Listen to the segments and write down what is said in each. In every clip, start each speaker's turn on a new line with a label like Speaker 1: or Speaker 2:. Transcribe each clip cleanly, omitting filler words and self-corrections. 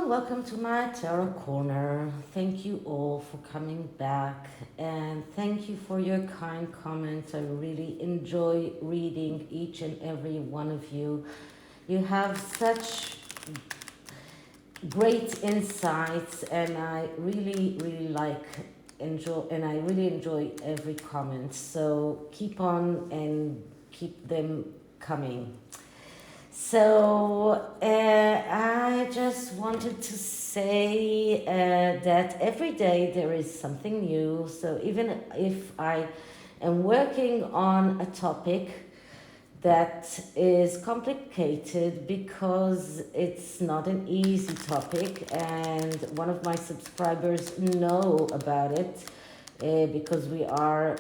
Speaker 1: welcome to my tarot corner. Thank you all for coming back, and thank you for your kind comments. I really enjoy reading each and every one of you. You have such great insights, and I really enjoy every comment. So keep on and keep them coming. So I just wanted to say that every day there is something new. So even if I am working on a topic that is complicated because it's not an easy topic, and one of my subscribers know about it because we are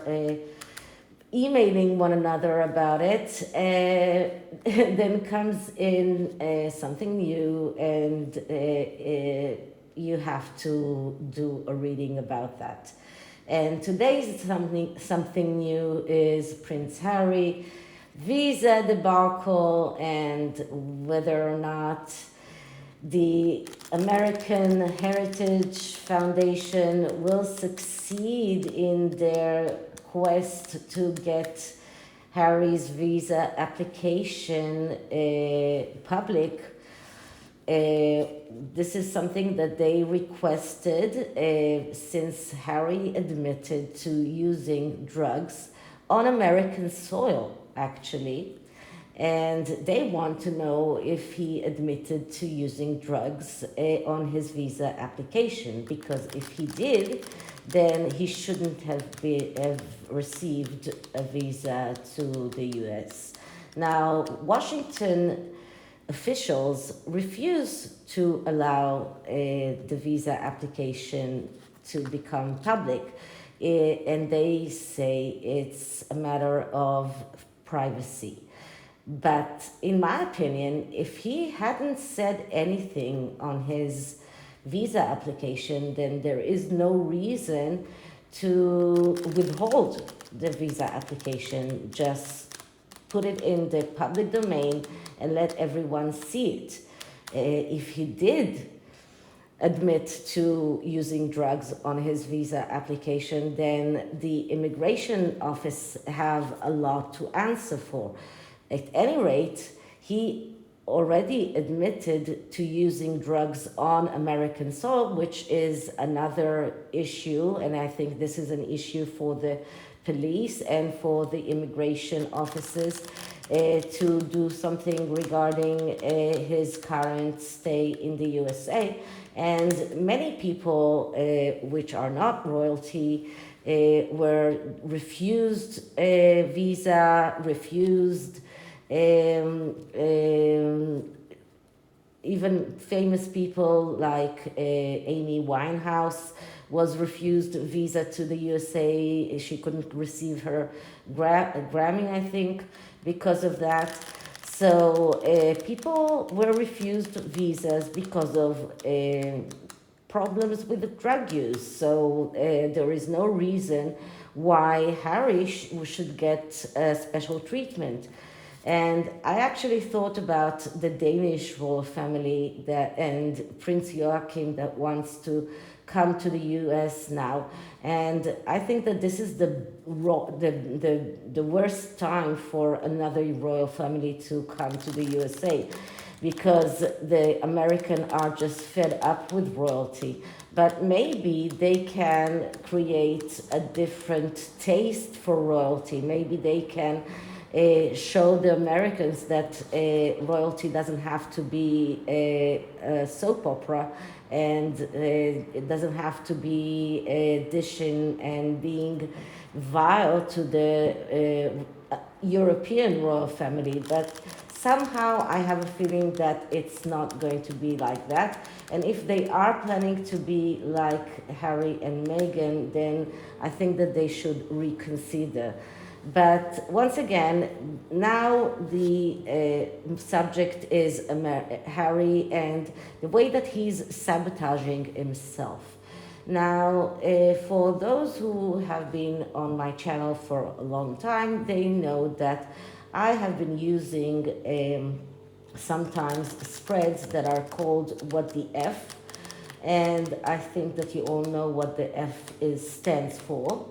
Speaker 1: emailing one another about it, then comes in something new, and you have to do a reading about that. And today's something new is Prince Harry, visa debacle, and whether or not the American Heritage Foundation will succeed in their quest to get Harry's visa application public. This is something that they requested since Harry admitted to using drugs on American soil, actually. And they want to know if he admitted to using drugs on his visa application, because if he did, then he shouldn't have received a visa to the US. Now, Washington officials refuse to allow the visa application to become public, and they say it's a matter of privacy. But in my opinion, if he hadn't said anything on his visa application, then there is no reason to withhold the visa application. Just put it in the public domain and let everyone see it. If he did admit to using drugs on his visa application, then the immigration office have a lot to answer for. At any rate, he already admitted to using drugs on American soil, which is another issue, and I think this is an issue for the police and for the immigration offices to do something regarding his current stay in the USA. And many people which are not royalty were refused visa, refused even famous people like Amy Winehouse was refused visa to the USA. She couldn't receive her Grammy, I think, because of that. So people were refused visas because of problems with the drug use. So there is no reason why Harry should get special treatment. And I actually thought about the Danish royal family and Prince Joachim that wants to come to the US now. And I think that this is the worst time for another royal family to come to the USA, because the Americans are just fed up with royalty. But maybe they can create a different taste for royalty. Maybe they can show the Americans that royalty doesn't have to be a soap opera, and it doesn't have to be dishing and being vile to the European royal family. But somehow I have a feeling that it's not going to be like that. And if they are planning to be like Harry and Meghan, then I think that they should reconsider. But once again, now the subject is Harry and the way that he's sabotaging himself. Now, for those who have been on my channel for a long time, they know that I have been using sometimes spreads that are called What the F, and I think that you all know what the stands for.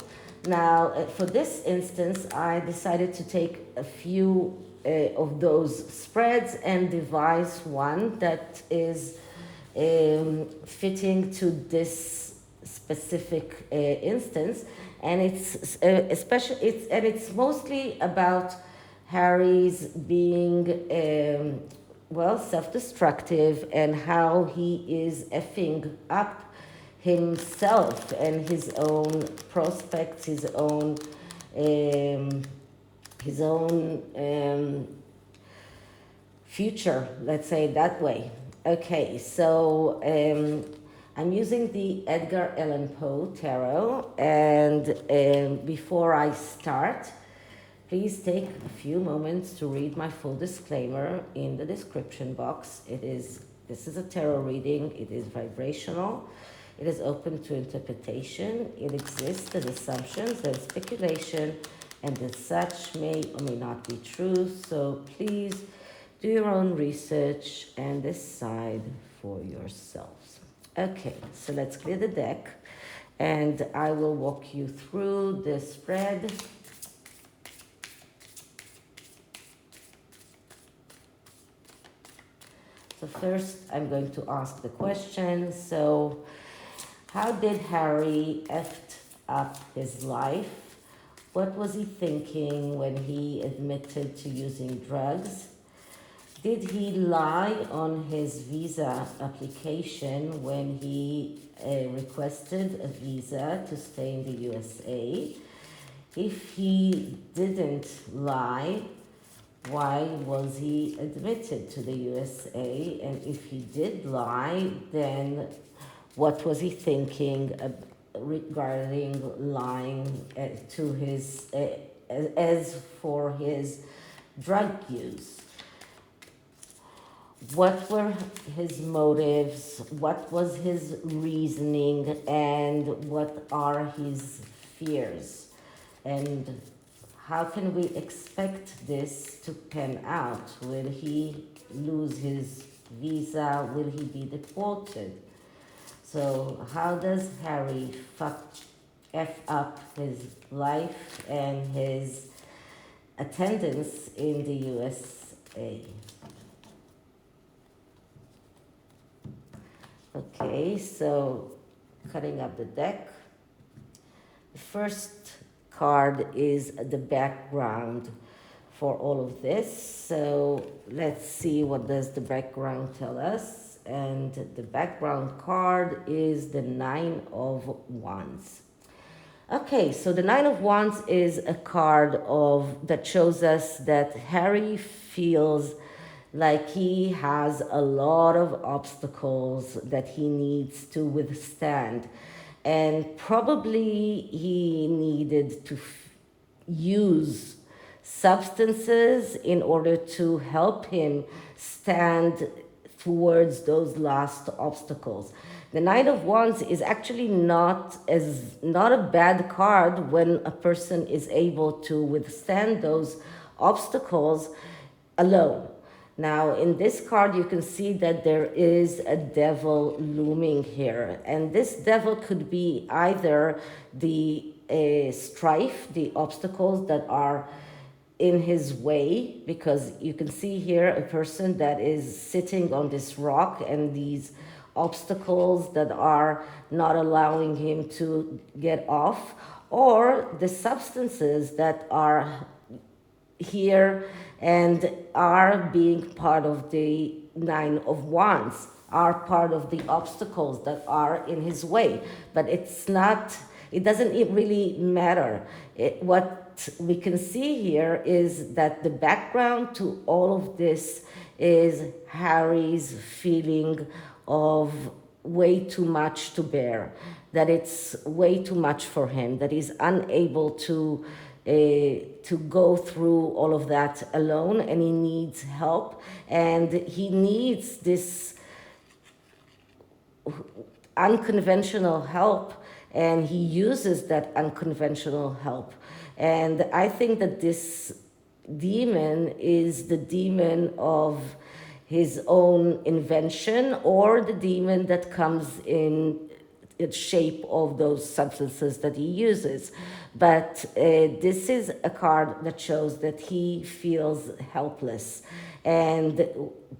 Speaker 1: Now, for this instance, I decided to take a few of those spreads and devise one that is fitting to this specific instance, and it's mostly about Harry's being self-destructive, and how he is effing up himself and his own prospects, his own future, let's say it that way. Okay, so I'm using the Edgar Allan Poe Tarot, and before I start, please take a few moments to read my full disclaimer in the description box. This is a tarot reading. It is vibrational. It is open to interpretation. It exists as assumptions and speculation, and as such may or may not be true. So please do your own research and decide for yourselves. Okay, so let's clear the deck, and I will walk you through the spread. So first, I'm going to ask the question. So, how did Harry effed up his life? What was he thinking when he admitted to using drugs? Did he lie on his visa application when he requested a visa to stay in the USA? If he didn't lie, why was he admitted to the USA? And if he did lie, then what was he thinking regarding lying to his as for his drug use? What were his motives? What was his reasoning? And what are his fears? And how can we expect this to pan out? Will he lose his visa? Will he be deported? So how does Harry F up his life and his attendance in the USA? Okay, so cutting up the deck. The first card is the background for all of this. So let's see, what does the background tell us? And the background card is the Nine of Wands. Okay, so the Nine of Wands is a card that shows us that Harry feels like he has a lot of obstacles that he needs to withstand. And probably he needed to use substances in order to help him stand towards those last obstacles. The Knight of Wands is actually not a bad card when a person is able to withstand those obstacles alone. Now, in this card, you can see that there is a devil looming here. And this devil could be either the strife, the obstacles that are in his way, because you can see here a person that is sitting on this rock and these obstacles that are not allowing him to get off, or the substances that are here and are being part of the Nine of Wands, are part of the obstacles that are in his way. But it doesn't really matter. What we can see here is that the background to all of this is Harry's feeling of way too much to bear, that it's way too much for him, that he's unable to go through all of that alone, and he needs help, and he needs this unconventional help, and he uses that unconventional help. And I think that this demon is the demon of his own invention or the demon that comes in shape of those substances that he uses. But this is a card that shows that he feels helpless. And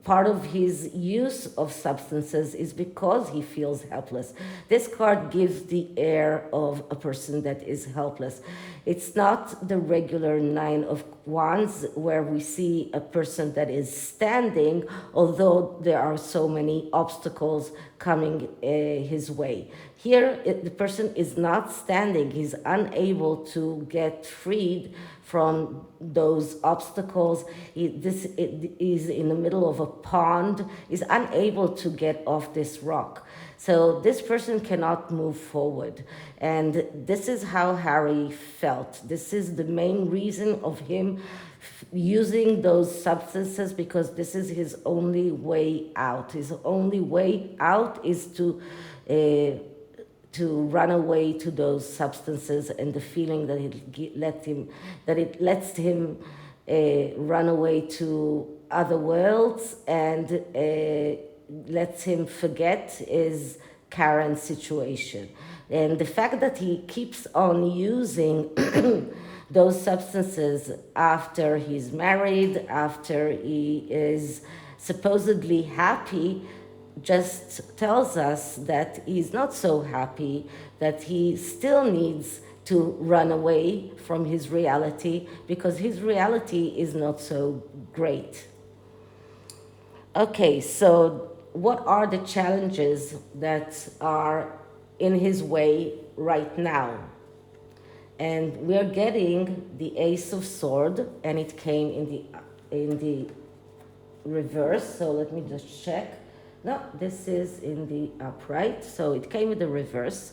Speaker 1: part of his use of substances is because he feels helpless. This card gives the air of a person that is helpless. It's not the regular Nine of Wands where we see a person that is standing, although there are so many obstacles coming his way. Here, the person is not standing. He's unable to get freed from those obstacles. This is in the middle of a pond, is unable to get off this rock. So this person cannot move forward. And this is how Harry felt. This is the main reason of him using those substances, because this is his only way out. His only way out is to run away to those substances, and the feeling that it lets him run away to other worlds and lets him forget his current situation. And the fact that he keeps on using those substances after he's married, after he is supposedly happy, just tells us that he's not so happy, that he still needs to run away from his reality because his reality is not so great. Okay, so what are the challenges that are in his way right now? And we're getting the Ace of Swords, and it came in the reverse. So let me just check. No, this is in the upright, so it came in the reverse.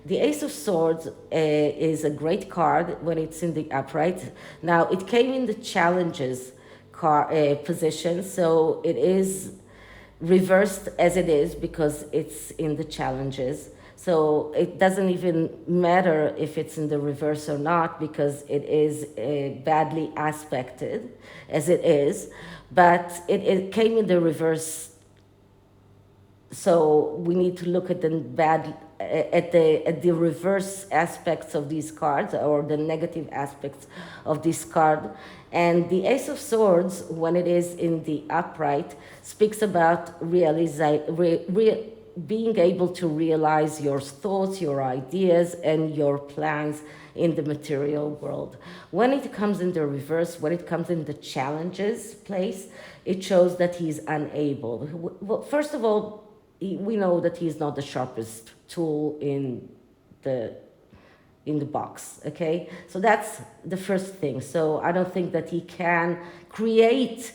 Speaker 1: The Ace of Swords is a great card when it's in the upright. Now, it came in the challenges position, so it is reversed as it is because it's in the challenges. So it doesn't even matter if it's in the reverse or not because it is badly aspected as it is, but it came in the reverse. So we need to look at the reverse aspects of these cards, or the negative aspects of this card. And the Ace of Swords, when it is in the upright, speaks about being able to realize your thoughts, your ideas, and your plans in the material world. When it comes in the reverse, when it comes in the challenges place, it shows that he's unable. Well, first of all, we know that he's not the sharpest tool in the box, okay? So that's the first thing. So I don't think that he can create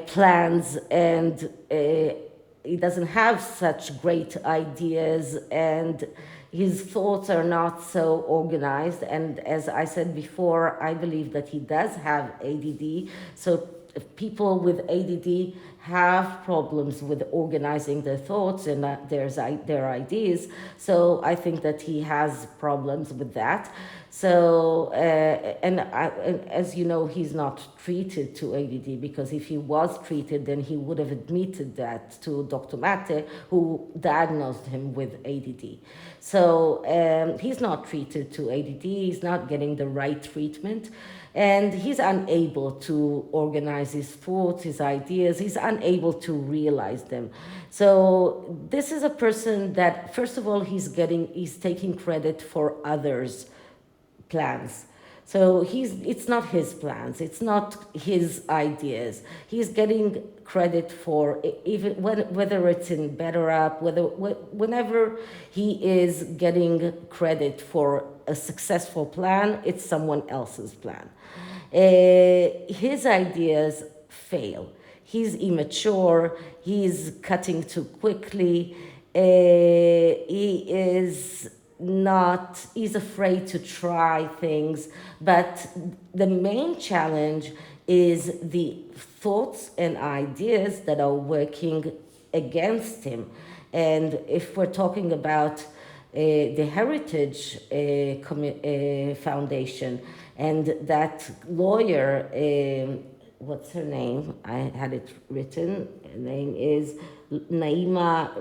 Speaker 1: plans, and he doesn't have such great ideas, and his thoughts are not so organized. And as I said before, I believe that he does have ADD. So people with ADD have problems with organizing their thoughts and their ideas. So I think that he has problems with that. So, and as you know, he's not treated to ADD, because if he was treated, then he would have admitted that to Dr. Mate, who diagnosed him with ADD. So he's not treated to ADD, he's not getting the right treatment. And he's unable to organize his thoughts, his ideas. He's unable to realize them. So this is a person that, first of all, he's taking credit for others' plans. So it's not his plans, it's not his ideas. He's getting credit for even whether it's in BETTEROT, whenever he is getting credit for a successful plan, it's someone else's plan. His ideas fail. He's immature, he's cutting too quickly, he's afraid to try things, but the main challenge is the thoughts and ideas that are working against him. And if we're talking about the Heritage Foundation, and that lawyer, what's her name? I had it written. Her name is Naima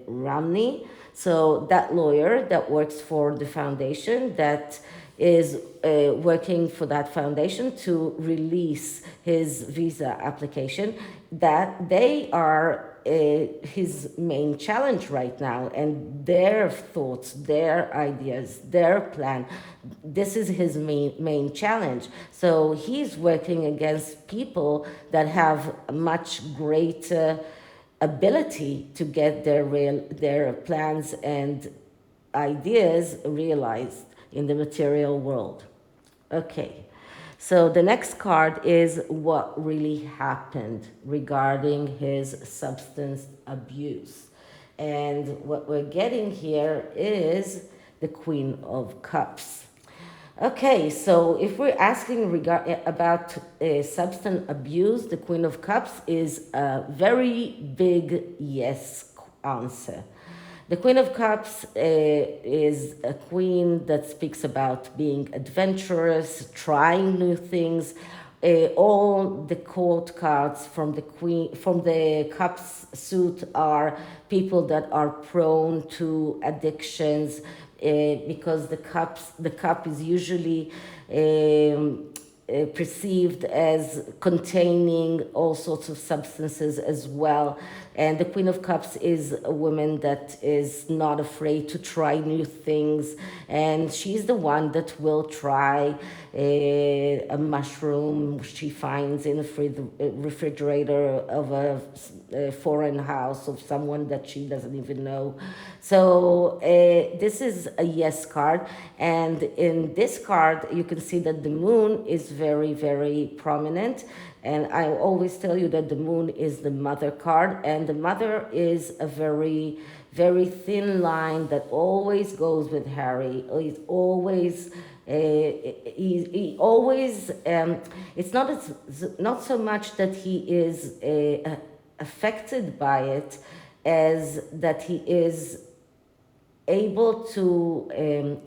Speaker 1: Ramni. So that lawyer that works for the foundation, that is working for that foundation to release his visa application, that they are his main challenge right now, and their thoughts, their ideas, their plan, this is his main challenge. So he's working against people that have much greater ability to get their plans and ideas realized in the material world. Okay, so the next card is what really happened regarding his substance abuse. And what we're getting here is the Queen of Cups. Okay, so if we're asking about substance abuse, the Queen of Cups is a very big yes answer. The Queen of Cups is a queen that speaks about being adventurous, trying new things. All the court cards from the Cups suit are people that are prone to addictions, because the cup is usually perceived as containing all sorts of substances as well. And the Queen of Cups is a woman that is not afraid to try new things, and she's the one that will try a mushroom she finds in a refrigerator of a foreign house of someone that she doesn't even know. So this is a yes card, and in this card you can see that the moon is very, very prominent. And I always tell you that the moon is the mother card, and the mother is a very, very thin line that always goes with Harry. He's always, he always, it's not so much that he is affected by it as that he is able to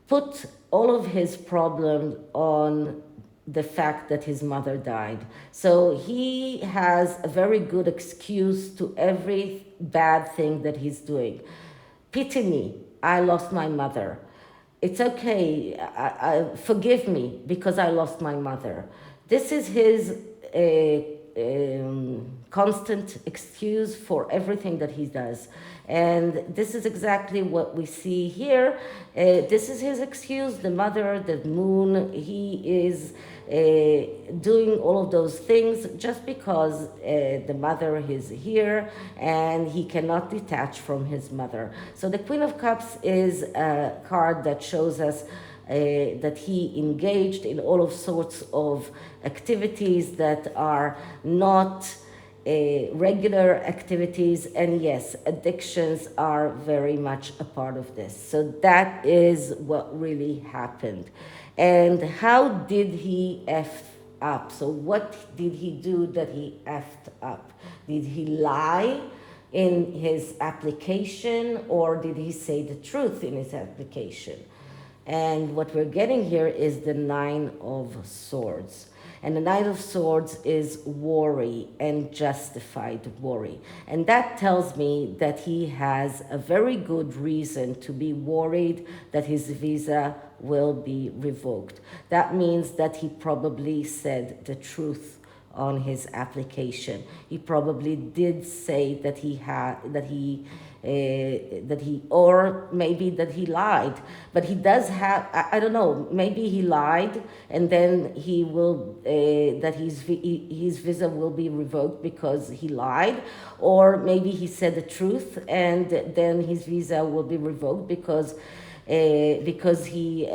Speaker 1: put all of his problems on the fact that his mother died. So he has a very good excuse to every bad thing that he's doing. Pity me, I lost my mother. It's okay, forgive me because I lost my mother. This is his constant excuse for everything that he does. And this is exactly what we see here. This is his excuse, the mother, the moon. He is doing all of those things just because the mother is here and he cannot detach from his mother. So the Queen of Cups is a card that shows us that he engaged in all of sorts of activities that are not regular activities, and yes, addictions are very much a part of this. So that is what really happened. And how did he F up? So what did he do that he F'd up? Did he lie in his application, or did he say the truth in his application? And what we're getting here is the Nine of Swords. And the Knight of Swords is worry and justified worry. And that tells me that he has a very good reason to be worried that his visa will be revoked. That means that he probably said the truth on his application. He probably did say that or maybe that he lied, but he does have, I don't know, maybe he lied and then he will, that his visa will be revoked because he lied, or maybe he said the truth and then his visa will be revoked because he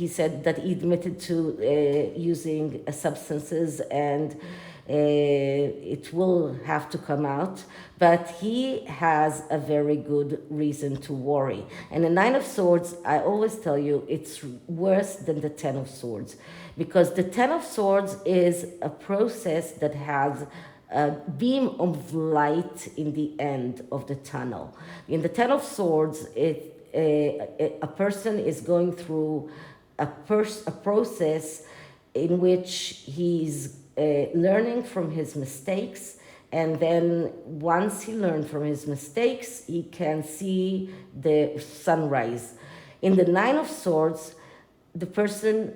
Speaker 1: said that he admitted to using substances and it will have to come out, but he has a very good reason to worry. And the Nine of Swords, I always tell you, it's worse than the Ten of Swords, because the Ten of Swords is a process that has a beam of light in the end of the tunnel. In the Ten of Swords, a person is going through a process in which he's learning from his mistakes, and then once he learned from his mistakes, he can see the sunrise. In the Nine of Swords, the person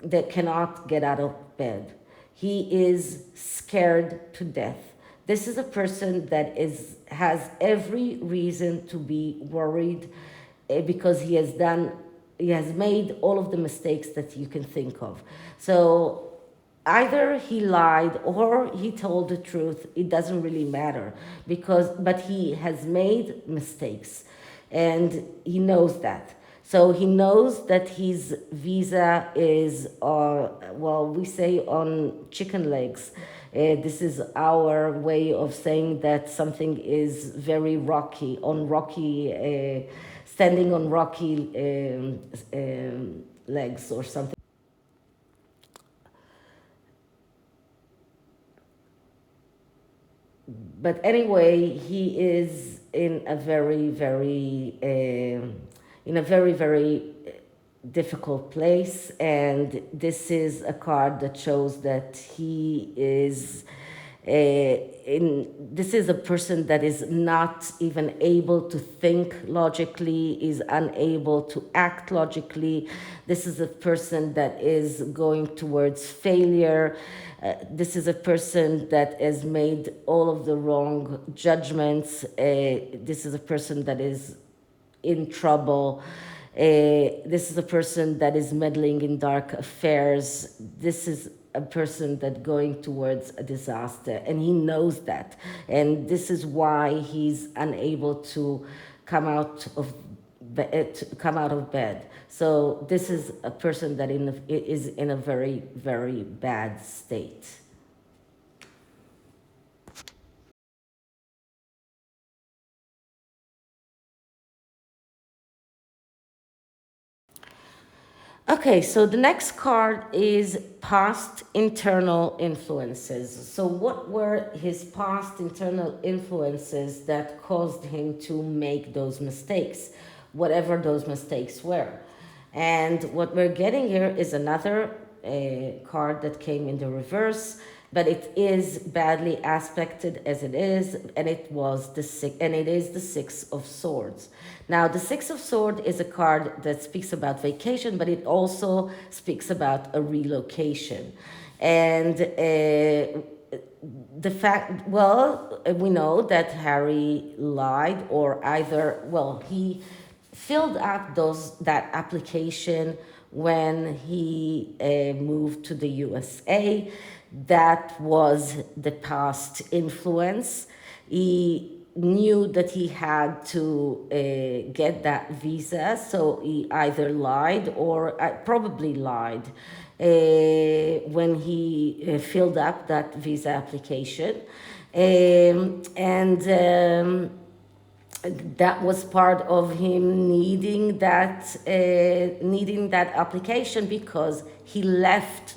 Speaker 1: that cannot get out of bed, he is scared to death. This is a person that has every reason to be worried because he has made all of the mistakes that you can think of. So either he lied or he told the truth. It doesn't really matter, but he has made mistakes, and he knows that. So he knows that his visa is, we say on chicken legs. This is our way of saying that something is very rocky, standing on rocky legs or something. But anyway, he is in a very, very difficult place, and this is a card that shows that he is this is a person that is not even able to think logically, is unable to act logically. This is a person that is going towards failure. This is a person that has made all of the wrong judgments. This is a person that is in trouble. This is a person that is meddling in dark affairs. This is a person that going towards a disaster, and he knows that, and this is why he's unable to come out of bed. So this is a person that is in a very, very bad state. Okay, so the next card is past internal influences. So what were his past internal influences that caused him to make those mistakes, whatever those mistakes were? And what we're getting here is another card that came in the reverse, but it is badly aspected as it is, and it is the Six of Swords. Now, the Six of Swords is a card that speaks about vacation, but it also speaks about a relocation. And we know that Harry lied, or he filled up that application when he moved to the USA. That was the past influence. He knew that he had to get that visa, so he either lied or probably lied when he filled up that visa application. That was part of him needing that application, because they left.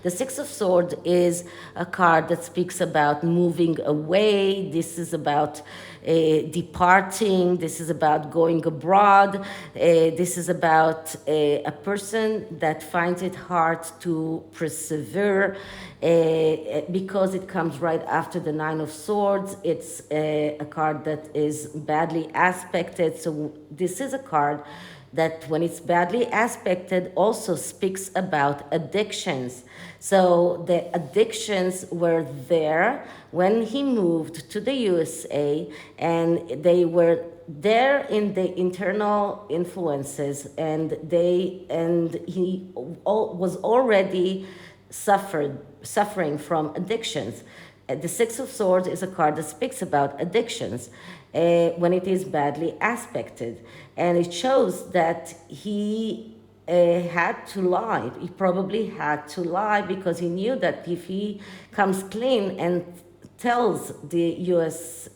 Speaker 1: The Six of Swords is a card that speaks about moving away. This is about departing. This is about going abroad. This is about a person that finds it hard to persevere because it comes right after the Nine of Swords. It's a card that is badly aspected. So this is a card that, when it's badly aspected, also speaks about addictions. So the addictions were there when he moved to the USA, and they were there in the internal influences, and he was already suffering from addictions. The Six of Swords is a card that speaks about addictions when it is badly aspected. And it shows that he had to lie. He probably had to lie because he knew that if he comes clean and tells the US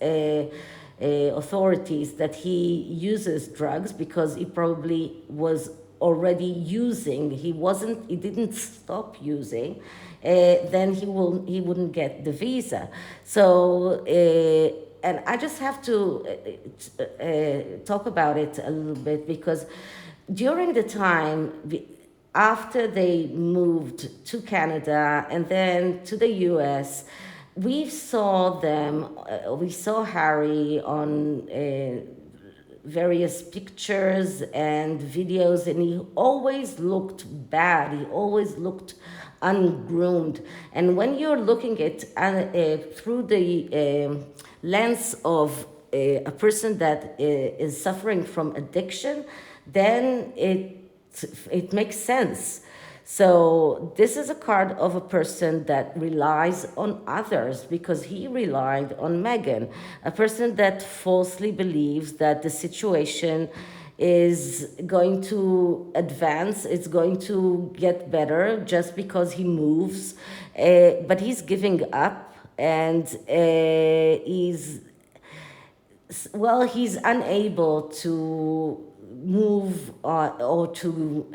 Speaker 1: authorities that he uses drugs, because he probably was already using, he didn't stop using, then he wouldn't get the visa. So and I just have to talk about it a little bit, because during the time after they moved to Canada and then to the US, we saw Harry on various pictures and videos, and he always looked bad. He always looked ungroomed. And when you're looking at through the lens of a person that is suffering from addiction, then it makes sense. So this is a card of a person that relies on others, because he relied on Meghan, a person that falsely believes that the situation is going to advance, it's going to get better just because he moves, but he's giving up, and he's unable to move or to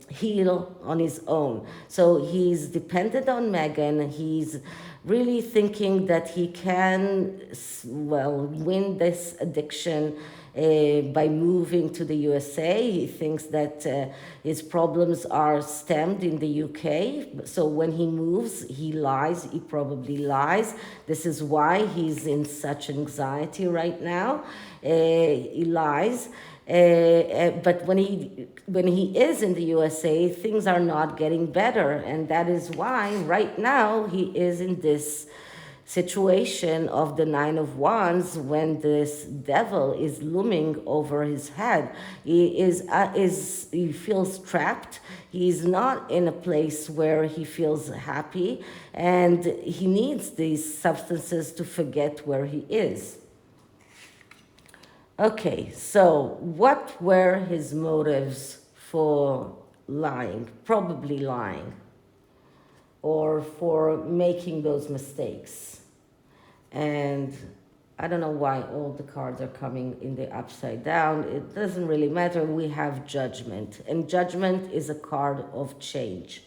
Speaker 1: heal on his own. So he's dependent on Meghan. He's really thinking that he can, win this addiction by moving to the USA. He thinks that his problems are stemmed in the UK. So when he moves, he lies. He probably lies. This is why he's in such anxiety right now. He lies. But when he is in the USA, things are not getting better, and that is why right now he is in this situation of the Nine of Wands, when this devil is looming over his head. He feels trapped. He's not in a place where he feels happy, and he needs these substances to forget where he is. Okay, so what were his motives for lying? Probably lying, or for making those mistakes. And I don't know why all the cards are coming in the upside down. It doesn't really matter. We have judgment, and judgment is a card of change.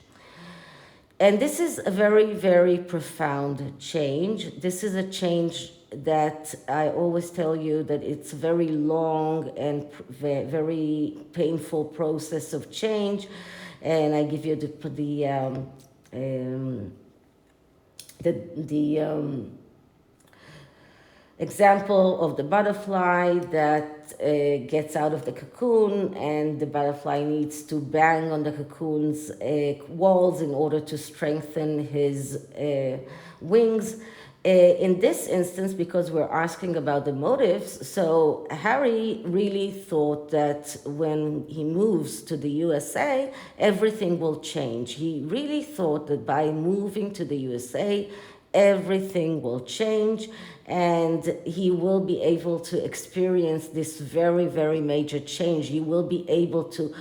Speaker 1: And this is a very, very profound change. This is a change that I always tell you that it's a very long and very painful process of change. And I give you the example of the butterfly that gets out of the cocoon, and the butterfly needs to bang on the cocoon's walls in order to strengthen his wings. In this instance, because we're asking about the motives, so Harry really thought that when he moves to the USA, everything will change. He really thought that by moving to the USA, everything will change, and he will be able to experience this very, very major change. He will be able to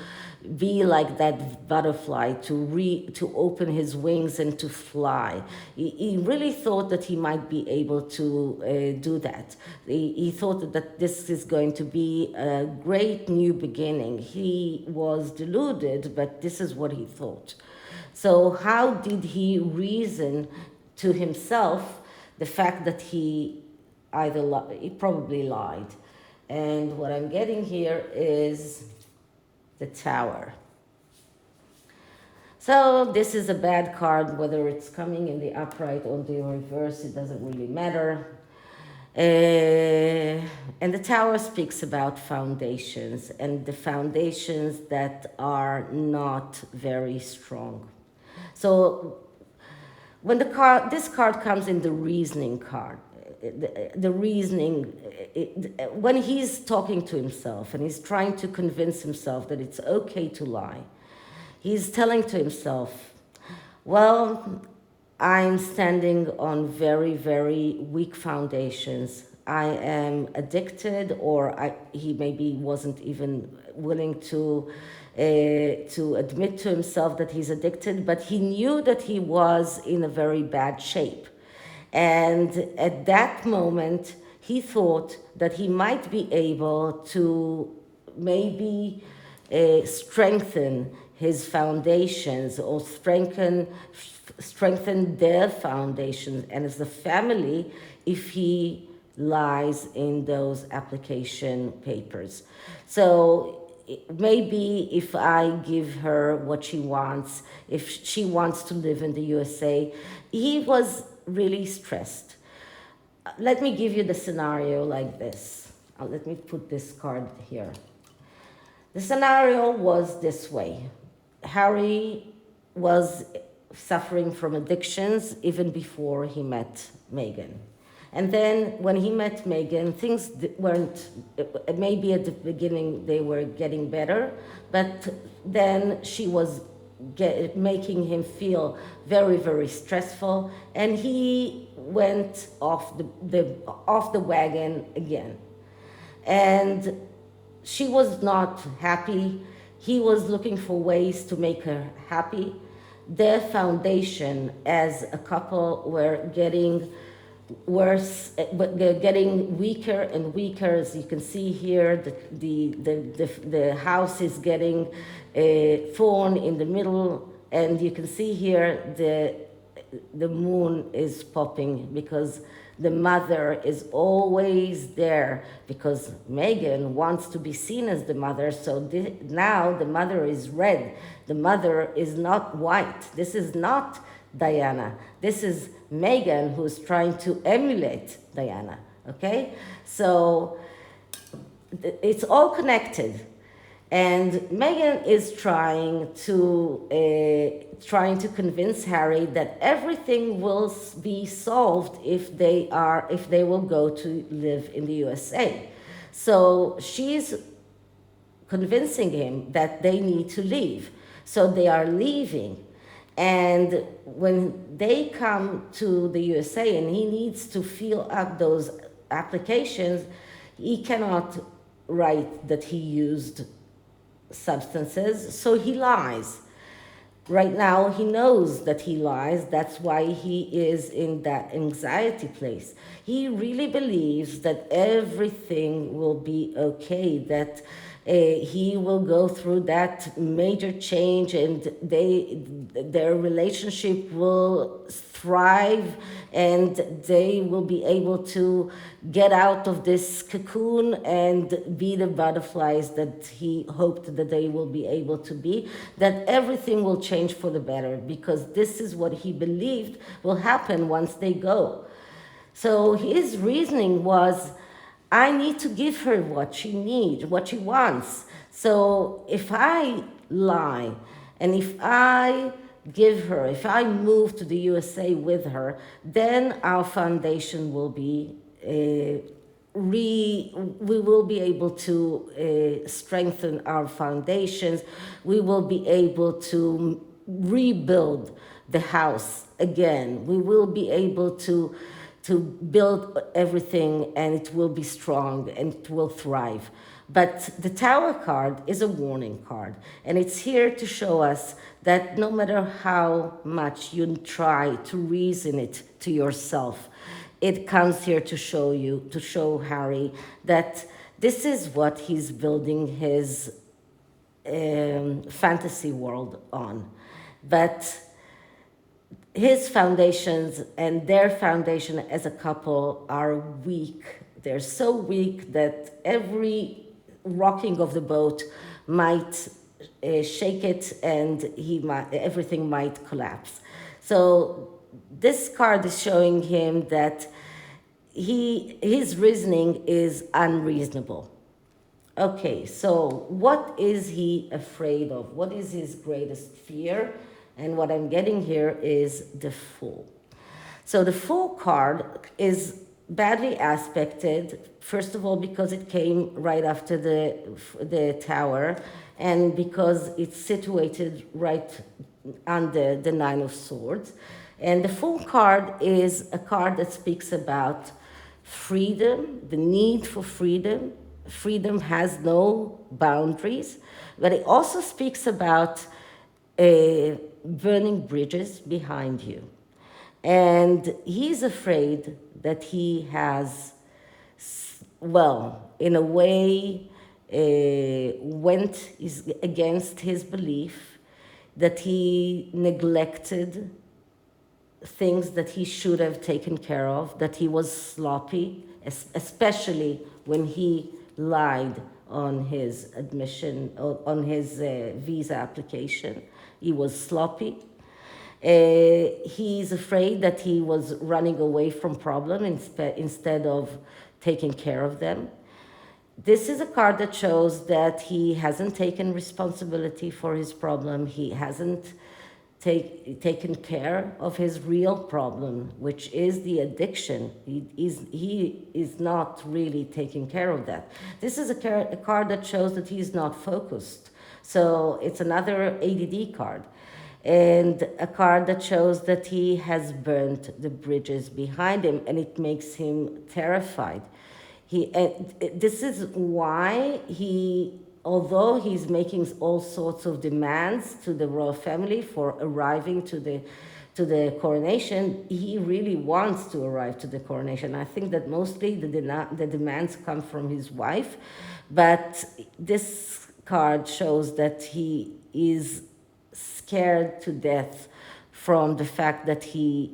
Speaker 1: be like that butterfly, to open his wings and to fly. He really thought that he might be able to do that. He thought that this is going to be a great new beginning. He was deluded, but this is what he thought. So how did he reason to himself the fact that he probably lied? And what I'm getting here is the Tower. So this is a bad card, whether it's coming in the upright or the reverse, it doesn't really matter. And the Tower speaks about foundations, and the foundations that are not very strong. So when this card comes in the reasoning card, the reasoning, when he's talking to himself and he's trying to convince himself that it's okay to lie, he's telling to himself, well, I'm standing on very, very weak foundations. I am addicted, or he maybe wasn't even willing to admit to himself that he's addicted, but he knew that he was in a very bad shape. And at that moment, he thought that he might be able to maybe strengthen his foundations, or strengthen their foundations and as a family, if he lies in those application papers. So maybe if I give her what she wants, if she wants to live in the USA, he was really stressed. Let me give you the scenario like this. Let me put this card here. The scenario was this way. Harry was suffering from addictions even before he met Meghan. And then when he met Meghan, things weren't, maybe at the beginning they were getting better, but then she was making him feel very, very stressful, and he went off the wagon again. And she was not happy. He was looking for ways to make her happy. Their foundation as a couple were getting worse, but they're getting weaker and weaker. As you can see here, the house is getting thorn in the middle, and you can see here the moon is popping because the mother is always there, because Meghan wants to be seen as the mother. So now the mother is red. The mother is not white. This is not Diana. This is Meghan, who's trying to emulate Diana. Okay? So it's all connected. And Meghan is trying to convince Harry that everything will be solved if they will go to live in the USA. So she's convincing him that they need to leave. So they are leaving. And when they come to the USA and he needs to fill up those applications, he cannot write that he used substances, so he lies. Right now, he knows that he lies. That's why he is in that anxiety place. He really believes that everything will be okay, that he will go through that major change and their relationship will thrive and they will be able to get out of this cocoon and be the butterflies that he hoped that they will be able to be, that everything will change for the better, because this is what he believed will happen once they go. So his reasoning was, I need to give her what she needs, what she wants. So if I lie and if I move to the USA with her, then our foundation will be we will be able to strengthen our foundations. We will be able to rebuild the house again. We will be able to build everything, and it will be strong and it will thrive. But the Tower card is a warning card, and it's here to show us that no matter how much you try to reason it to yourself, it comes here to show Harry that this is what he's building his fantasy world on. But his foundations and their foundation as a couple are weak. They're so weak that every rocking of the boat might shake it, and everything might collapse. So this card is showing him that his reasoning is unreasonable. Okay, so what is he afraid of? What is his greatest fear? And what I'm getting here is the Fool. So the Fool card is badly aspected, first of all, because it came right after the Tower, and because it's situated right under the Nine of Swords. And the Fool card is a card that speaks about freedom, the need for freedom. Freedom has no boundaries, but it also speaks about burning bridges behind you. And he's afraid that he has, well, in a way, went against his belief, that he neglected things that he should have taken care of, that he was sloppy, especially when he lied on his admission, on his visa application. He was sloppy. He's afraid that he was running away from problem instead of taking care of them. This is a card that shows that he hasn't taken responsibility for his problem. He hasn't taken care of his real problem, which is the addiction. He is not really taking care of that. This is a card that shows that he's not focused. So it's another ADD card. And a card that shows that he has burnt the bridges behind him, and it makes him terrified. This is why although he's making all sorts of demands to the royal family for arriving to the coronation, he really wants to arrive to the coronation. I think that mostly the demands come from his wife, but this card shows that he is scared to death from the fact that he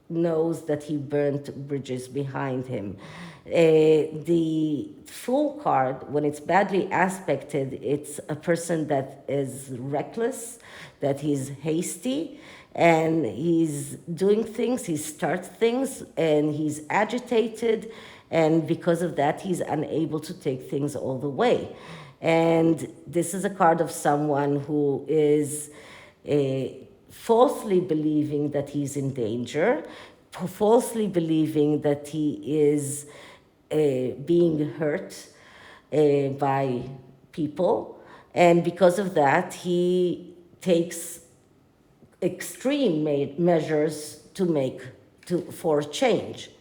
Speaker 1: knows that he burnt bridges behind him. The Fool card, when it's badly aspected, it's a person that is reckless, that he's hasty, and he's doing things, he starts things, and he's agitated, and because of that, he's unable to take things all the way. And this is a card of someone who is falsely believing that he's in danger, falsely believing that he is being hurt by people, and because of that, he takes extreme measures for change.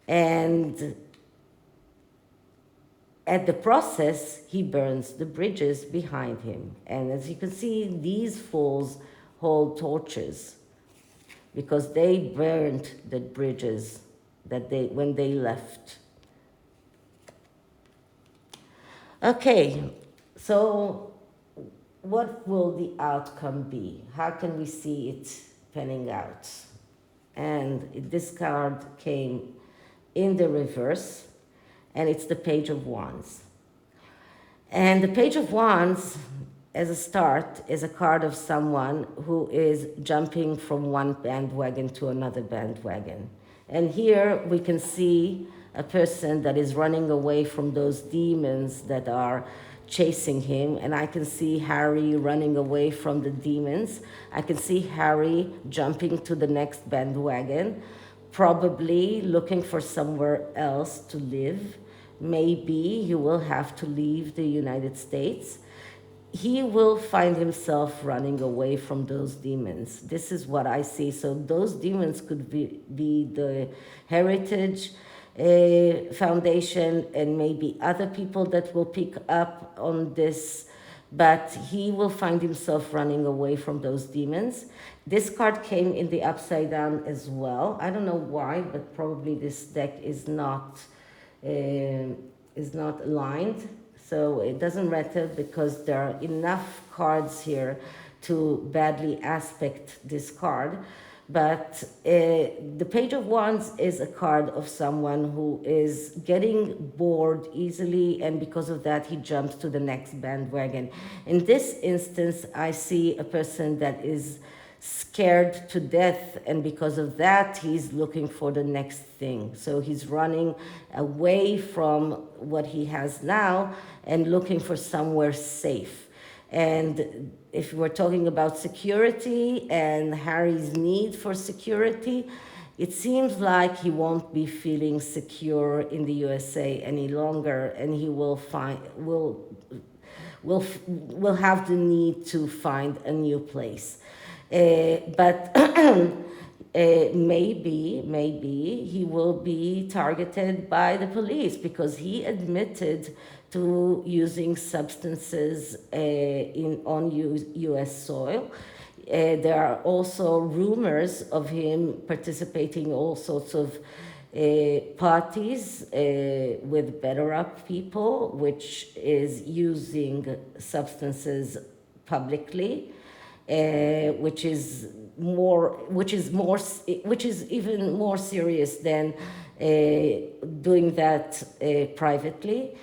Speaker 1: And at the process, he burns the bridges behind him. And as you can see, these fools hold torches because they burned the bridges when they left. Okay, so what will the outcome be? How can we see it panning out? And this card came in the reverse, and it's the Page of Wands. And the Page of Wands, as a start, is a card of someone who is jumping from one bandwagon to another bandwagon. And here we can see a person that is running away from those demons that are chasing him. And I can see Harry running away from the demons. I can see Harry jumping to the next bandwagon, probably looking for somewhere else to live. Maybe he will have to leave the United States. He will find himself running away from those demons. This is what I see. So those demons could be the Heritage Foundation and maybe other people that will pick up on this, but he will find himself running away from those demons. This card came in the upside down as well. I don't know why, but probably this deck is not aligned. So it doesn't matter because there are enough cards here to badly aspect this card. But the Page of Wands is a card of someone who is getting bored easily, and because of that, he jumps to the next bandwagon. In this instance, I see a person that is scared to death, and because of that, he's looking for the next thing. So he's running away from what he has now and looking for somewhere safe. And if we're talking about security and Harry's need for security, it seems like he won't be feeling secure in the USA any longer, and he will have the need to find a new place. But maybe he will be targeted by the police because he admitted to using substances on U.S. soil. There are also rumors of him participating in all sorts of parties with DEWTAROT people, which is using substances publicly, which is even more serious than doing that privately.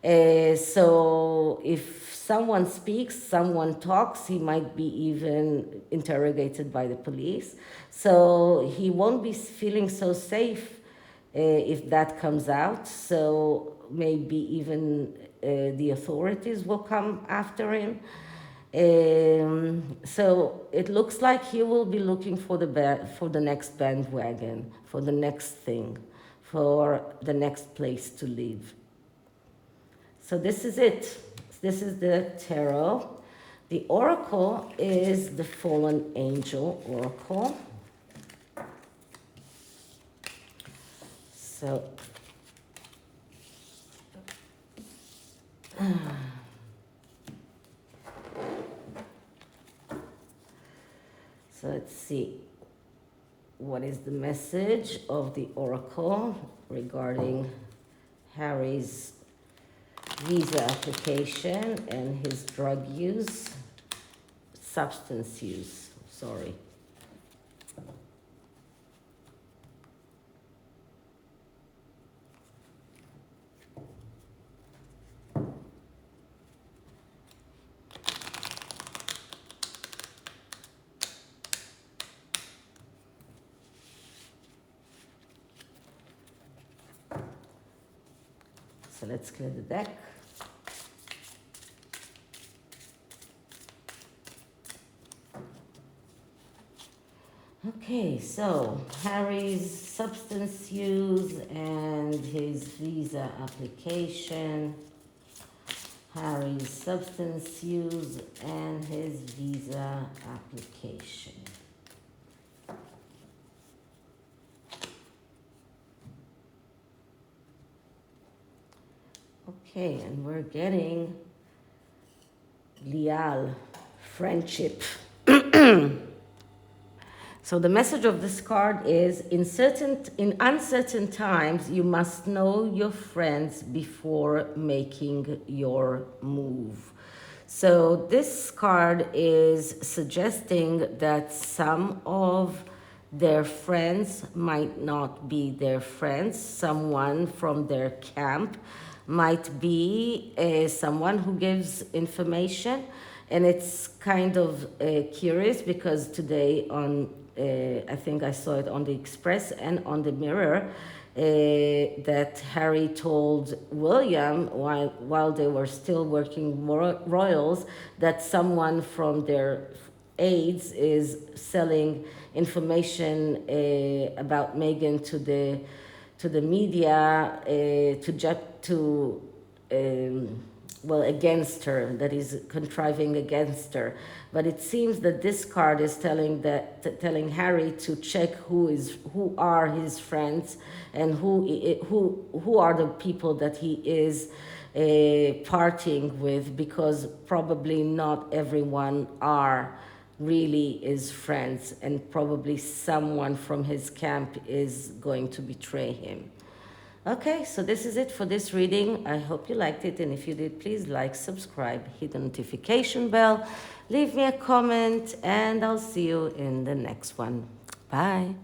Speaker 1: So if someone speaks, someone talks, he might be even interrogated by the police. So he won't be feeling so safe if that comes out. So maybe even the authorities will come after him. So it looks like he will be looking for the next bandwagon, for the next thing, for the next place to live. So this is it. This is the tarot. The oracle is the fallen angel oracle. So so let's see. What is the message of the oracle regarding Harry's visa application and his drug use, substance use, sorry. So let's clear the deck. Okay, so Harry's substance use and his visa application. Harry's substance use and his visa application. Okay, and we're getting Lial, friendship. So the message of this card is, in uncertain times, you must know your friends before making your move. So this card is suggesting that some of their friends might not be their friends. Someone from their camp might be someone who gives information. And it's kind of curious because today on, I think I saw it on the Express and on the Mirror, that Harry told William while they were still working royals that someone from their aides is selling information about Meghan to the media against her, that is contriving against her. But it seems that this card is telling Harry to check who are his friends and who are the people that he is partying with, because probably not everyone really is friends, and probably someone from his camp is going to betray him. Okay, so this is it for this reading. I hope you liked it, and if you did, please like, subscribe, hit the notification bell, leave me a comment, and I'll see you in the next one. Bye.